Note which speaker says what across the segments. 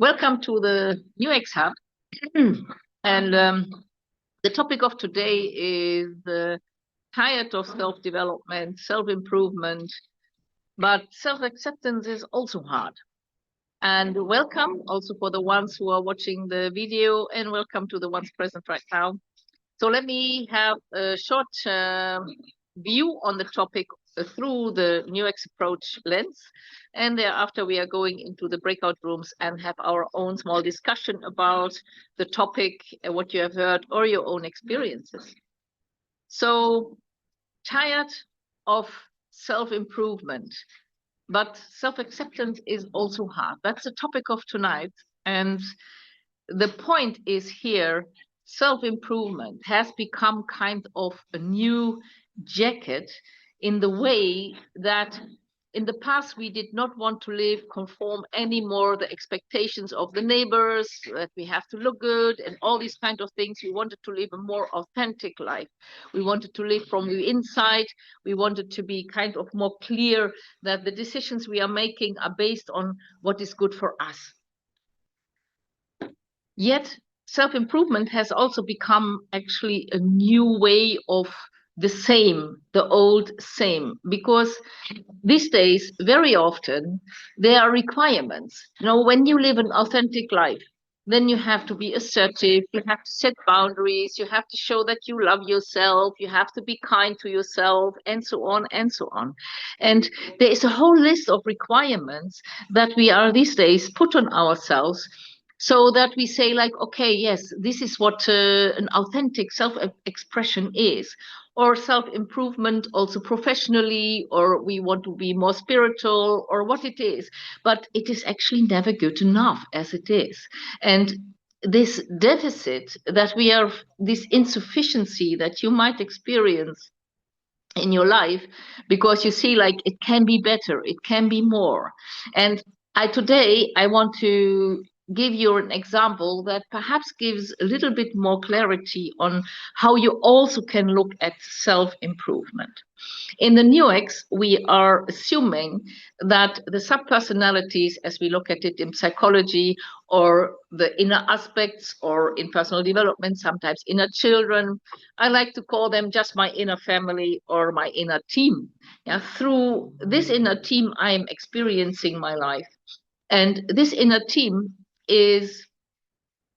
Speaker 1: Welcome to the NEWEX Hub. And the topic of today is tired of self-development, self-improvement, but self-acceptance is also hard. And welcome also for the ones who are watching the video, and welcome to the ones present right now. So let me have a short view on the topic through the NEWEX Approach lens. And thereafter, we are going into the breakout rooms and have our own small discussion about the topic, what you have heard, or your own experiences. So, tired of self-improvement, but self-acceptance is also hard. That's the topic of tonight. And the point is here, self-improvement has become kind of a new jacket in the way that in the past we did not want to live conform anymore the expectations of the neighbors, that we have to look good and all these kind of things. We wanted to live a more authentic life. We wanted to live from the inside. We wanted to be kind of more clear that the decisions we are making are based on what is good for us. Yet self-improvement has also become actually a new way of the old same, because these days, very often, there are requirements. You know, when you live an authentic life, then you have to be assertive, you have to set boundaries, you have to show that you love yourself, you have to be kind to yourself, and so on and so on. And there is a whole list of requirements that we are these days put on ourselves, so that we say like, okay, yes, this is what an authentic self-expression is, or self-improvement also professionally, or we want to be more spiritual, or what it is. But it is actually never good enough as it is. And this deficit that we are, this insufficiency that you might experience in your life, because you see like it can be better, it can be more. And today I want to give you an example that perhaps gives a little bit more clarity on how you also can look at self-improvement. In the NEWEX, we are assuming that the subpersonalities, as we look at it in psychology, or the inner aspects, or in personal development, sometimes inner children, I like to call them just my inner family or my inner team. Yeah, through this inner team, I am experiencing my life. And this inner team is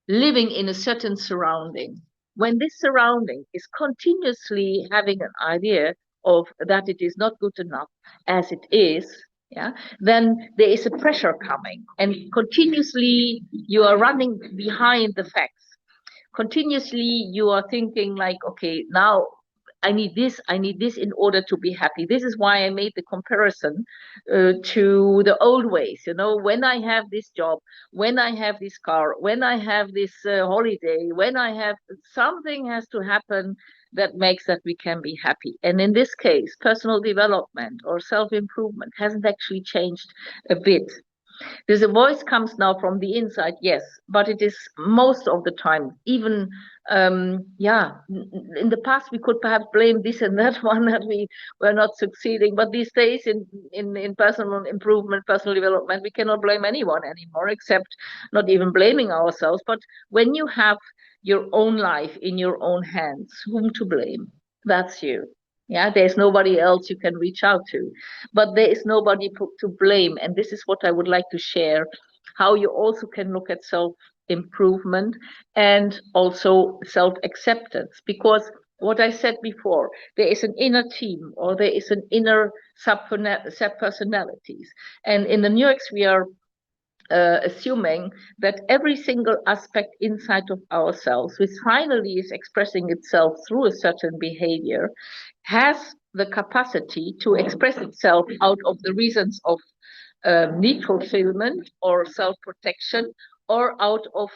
Speaker 1: living in a certain surrounding. When this surrounding is continuously having an idea of that it is not good enough as it is, yeah, then there is a pressure coming, and continuously you are running behind the facts. Continuously you are thinking like, okay, now I need this in order to be happy. This is why I made the comparison to the old ways. You know, when I have this job, when I have this car, when I have this holiday, when I have something has to happen that makes that we can be happy. And in this case, personal development or self-improvement hasn't actually changed a bit. There's a voice comes now from the inside, yes, but it is most of the time, even, in the past we could perhaps blame this and that one that we were not succeeding, but these days in personal improvement, personal development, we cannot blame anyone anymore, except not even blaming ourselves. But when you have your own life in your own hands, whom to blame? That's you. Yeah, there's nobody else you can reach out to, but there is nobody to blame. And this is what I would like to share, how you also can look at self-improvement and also self-acceptance. Because what I said before, there is an inner team, or there is an inner sub-personalities. And in the NEWEX, we are assuming that every single aspect inside of ourselves, which finally is expressing itself through a certain behavior, has the capacity to express itself out of the reasons of need fulfillment or self-protection, or out of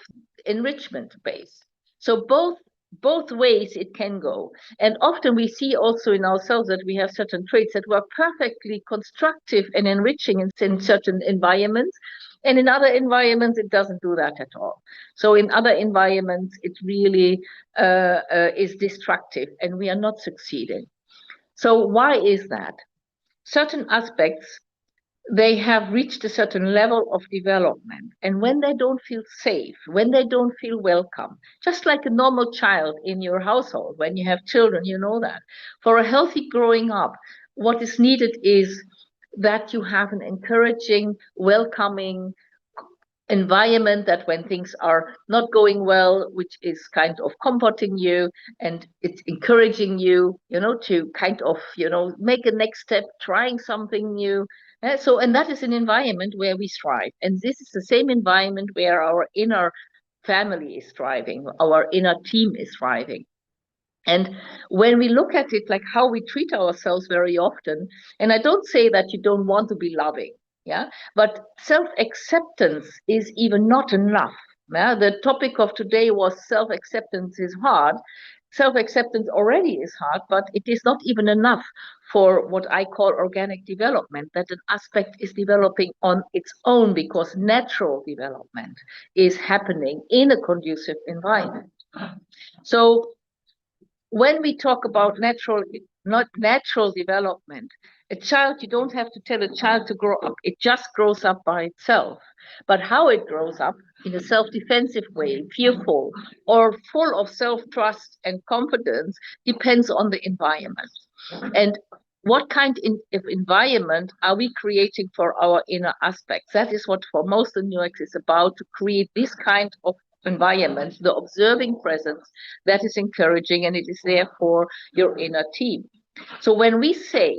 Speaker 1: enrichment base. So both ways it can go. And often we see also in ourselves that we have certain traits that were perfectly constructive and enriching in certain environments, and in other environments it doesn't do that at all. So in other environments it really is destructive, and we are not succeeding. So why is that? Certain aspects they have reached a certain level of development. And when they don't feel safe, when they don't feel welcome, just like a normal child in your household, when you have children, you know that. For a healthy growing up, what is needed is that you have an encouraging, welcoming environment, that when things are not going well, which is kind of comforting you and it's encouraging you, to kind of, make a next step, trying something new. And that is an environment where we thrive. And this is the same environment where our inner family is thriving, our inner team is thriving. And when we look at it, like how we treat ourselves very often, and I don't say that you don't want to be loving, yeah, but self-acceptance is even not enough. Yeah? The topic of today was self-acceptance is hard. Self-acceptance already is hard, but it is not even enough for what I call organic development, that an aspect is developing on its own because natural development is happening in a conducive environment. So when we talk about not natural development, a child, you don't have to tell a child to grow up. It just grows up by itself. But how it grows up, in a self-defensive way, fearful, or full of self-trust and confidence, depends on the environment. And what kind of environment are we creating for our inner aspects? That is what for most of NEWEX is about, to create this kind of environment, the observing presence that is encouraging, and it is there for your inner team. So when we say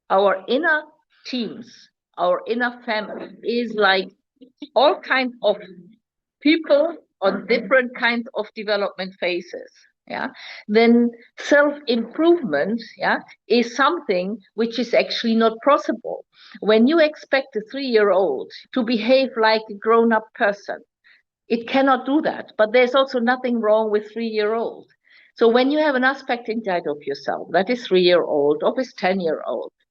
Speaker 1: our inner teams, our inner family is like all kinds of people on different kinds of development phases, yeah, then self-improvement, yeah, is something which is actually not possible. When you expect a 3-year-old to behave like a grown-up person, it cannot do that. But there's also nothing wrong with 3-year-old. So when you have an aspect inside of yourself that is 3-year-old, or is 10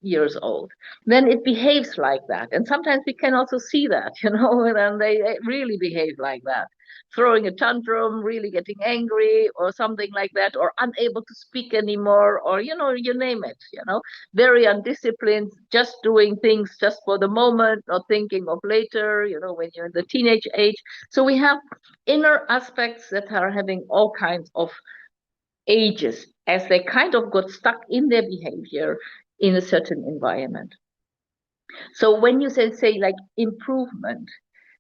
Speaker 1: years old, then it behaves like that. And sometimes we can also see that, and they really behave like that, throwing a tantrum, really getting angry or something like that, or unable to speak anymore, or, you name it, very undisciplined, just doing things just for the moment, not thinking of later, when you're in the teenage age. So we have inner aspects that are having all kinds of ages, as they kind of got stuck in their behavior in a certain environment. So when you say like improvement,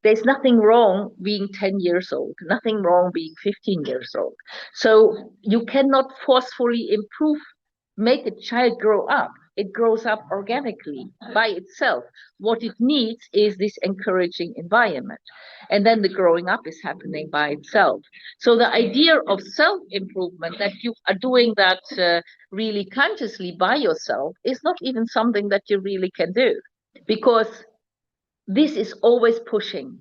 Speaker 1: there's nothing wrong being 10 years old, nothing wrong being 15 years old. So you cannot forcefully make a child grow up. It grows up organically by itself. What it needs is this encouraging environment. And then the growing up is happening by itself. So the idea of self-improvement, that you are doing that really consciously by yourself, is not even something that you really can do. Because this is always pushing.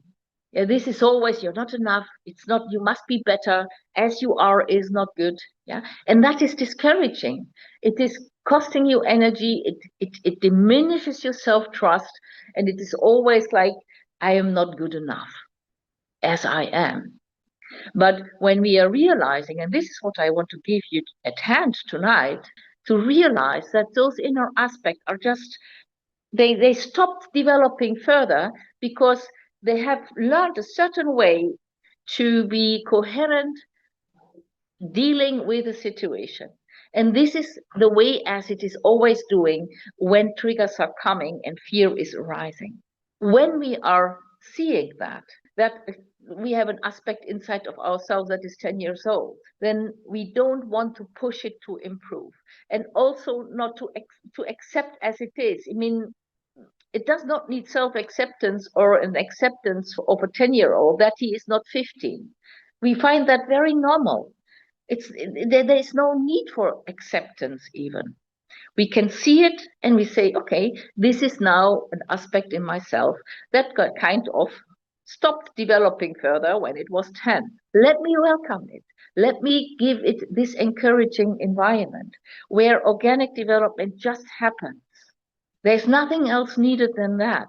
Speaker 1: Yeah, this is always, you're not enough. It's not, you must be better. As you are is not good. Yeah, and that is discouraging. It is costing you energy. It diminishes your self-trust, and it is always like, I am not good enough as I am. But when we are realizing, and this is what I want to give you at hand tonight, to realize that those inner aspects are just, they stopped developing further because they have learned a certain way to be coherent dealing with a situation. And this is the way as it is always doing when triggers are coming and fear is arising. When we are seeing that we have an aspect inside of ourselves that is 10 years old, then we don't want to push it to improve, and also not to accept as it is. I mean, it does not need self-acceptance or an acceptance of a 10-year-old that he is not 15. We find that very normal. There is no need for acceptance even. We can see it and we say, okay, this is now an aspect in myself that got kind of stopped developing further when it was 10. Let me welcome it. Let me give it this encouraging environment where organic development just happens. There's nothing else needed than that.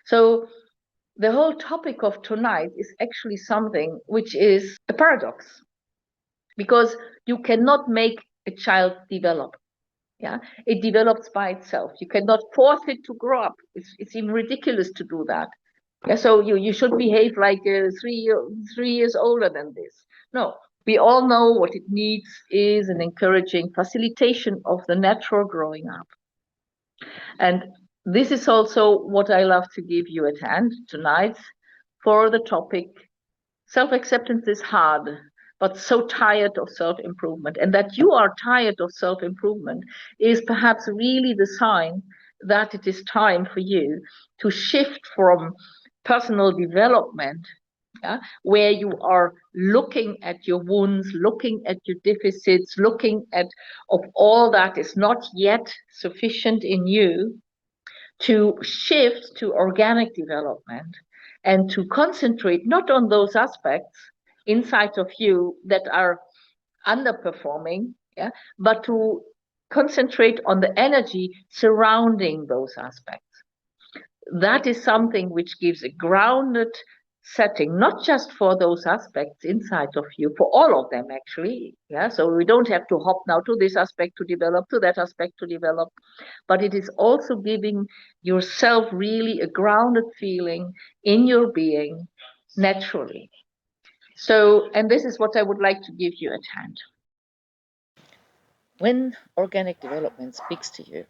Speaker 1: So the whole topic of tonight is actually something which is a paradox, because you cannot make a child develop. Yeah, it develops by itself. You cannot force it to grow up. It's even ridiculous to do that. Yeah, so you should behave like 3 years older than this. No, we all know what it needs is an encouraging facilitation of the natural growing up. And this is also what I love to give you at hand tonight for the topic. Self-acceptance is hard, but so tired of self-improvement. And that you are tired of self-improvement is perhaps really the sign that it is time for you to shift from personal development, yeah, where you are looking at your wounds, looking at your deficits, looking at of all that is not yet sufficient in you, to shift to organic development and to concentrate not on those aspects inside of you that are underperforming, yeah, but to concentrate on the energy surrounding those aspects. That is something which gives a grounded setting, not just for those aspects inside of you, for all of them actually. Yeah, so we don't have to hop now to this aspect to develop, to that aspect to develop, but it is also giving yourself really a grounded feeling in your being naturally. So, and this is what I would like to give you at hand.
Speaker 2: When organic development speaks to you,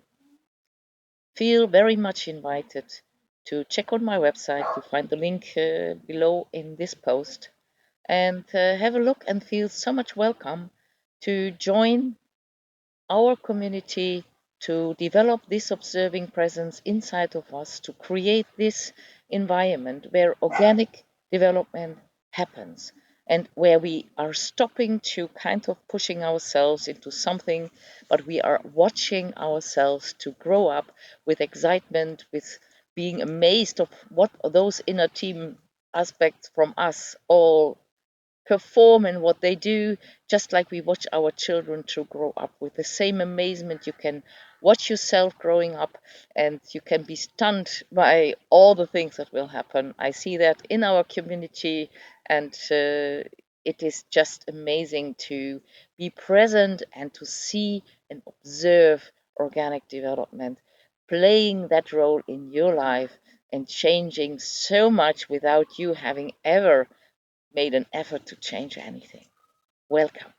Speaker 2: feel very much invited to check on my website. You find the link below in this post, and have a look and feel so much welcome to join our community, to develop this observing presence inside of us, to create this environment where organic development happens and where we are stopping to kind of pushing ourselves into something, but we are watching ourselves to grow up with excitement, with being amazed of what those inner team aspects from us all perform and what they do, just like we watch our children to grow up with the same amazement. You can watch yourself growing up and you can be stunned by all the things that will happen. I see that in our community, and it is just amazing to be present and to see and observe organic development playing that role in your life and changing so much without you having ever made an effort to change anything. Welcome.